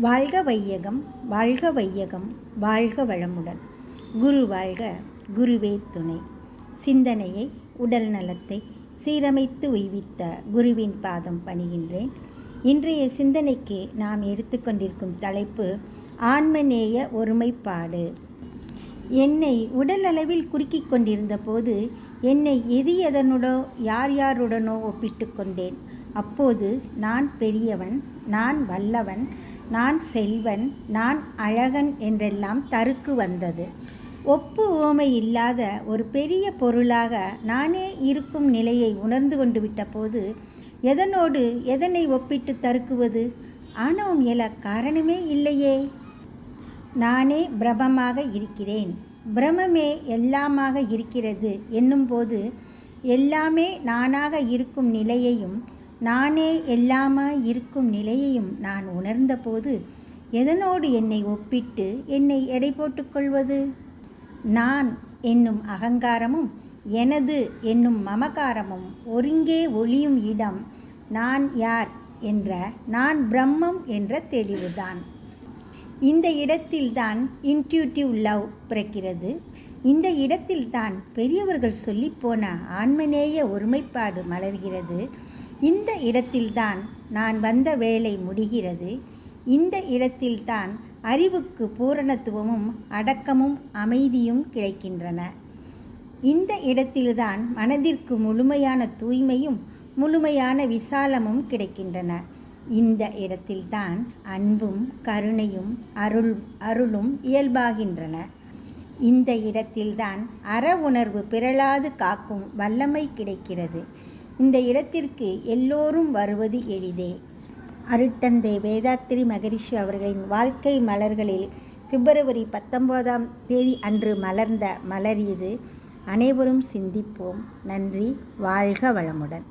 வாழ்க வையகம், வாழ்க வையகம், வாழ்க வளமுடன். குரு வாழ்க, குருவே துணை. சிந்தனையை, உடல் நலத்தை சீரமைத்து உய்வித்த குருவின் பாதம் பணிகின்றேன். இன்றைய சிந்தனைக்கு நாம் எடுத்துக்கொண்டிருக்கும் தலைப்பு ஆன்மநேய ஒருமைப்பாடு. என்னை உடல் அளவில் குறுக்கிக் கொண்டிருந்த போது என்னை எதனுடனோ யாருடனோ ஒப்பிட்டு கொண்டேன். அப்போது நான் பெரியவன், நான் வல்லவன், நான் செல்வன், நான் அழகன் என்றெல்லாம் தருக்கு வந்தது. ஒப்பு உவமை இல்லாத ஒரு பெரிய பொருளாக நானே இருக்கும் நிலையை உணர்ந்து கொண்டு விட்ட போது எதனோடு எதனை ஒப்பிட்டு தருக்குவது? ஆணவம் எழ காரணமே இல்லையே. நானே பிரமமாக இருக்கிறேன், பிரமமே எல்லாமாக இருக்கிறது என்னும்போது எல்லாமே நானாக இருக்கும் நிலையையும் நானே எல்லாமாய் இருக்கும் நிலையையும் நான் உணர்ந்தபோது எதனோடு என்னை ஒப்பிட்டு என்னை எடை போட்டுக்கொள்வது? நான் என்னும் அகங்காரமும் எனது என்னும் மமகாரமும் ஒருங்கே ஒளியும் இடம் நான் யார் என்ற நான் பிரம்மம் என்ற தெளிவுதான். இந்த இடத்தில்தான் இன்ட்யூட்டிவ் லவ் பிறக்கிறது. இந்த இடத்தில்தான் பெரியவர்கள் சொல்லிப்போன ஆன்மநேய ஒருமைப்பாடு மலர்கிறது. இந்த இடத்தில்தான் நான் வந்த வேலை முடிகிறது. இந்த இடத்தில்தான் அறிவுக்கு பூரணத்துவமும் அடக்கமும் அமைதியும் கிடைக்கின்றன. இந்த இடத்தில்தான் மனதிற்கு முழுமையான தூய்மையும் முழுமையான விசாலமும் கிடைக்கின்றன. இந்த இடத்தில்தான் அன்பும் கருணையும் அருளும் இயல்பாகின்றன. இந்த இடத்தில்தான் அற உணர்வு பிறழாது காக்கும் வல்லமை கிடைக்கிறது. இந்த இடத்திற்கு எல்லோரும் வருவது எளிதே. அருட்தந்தை வேதாத்திரி மகரிஷி அவர்களின் வாழ்க்கை மலர்களில் பிப்ரவரி 19ஆம் தேதி அன்று மலர்ந்த மலர் இது. அனைவரும் சிந்திப்போம். நன்றி. வாழ்க வளமுடன்.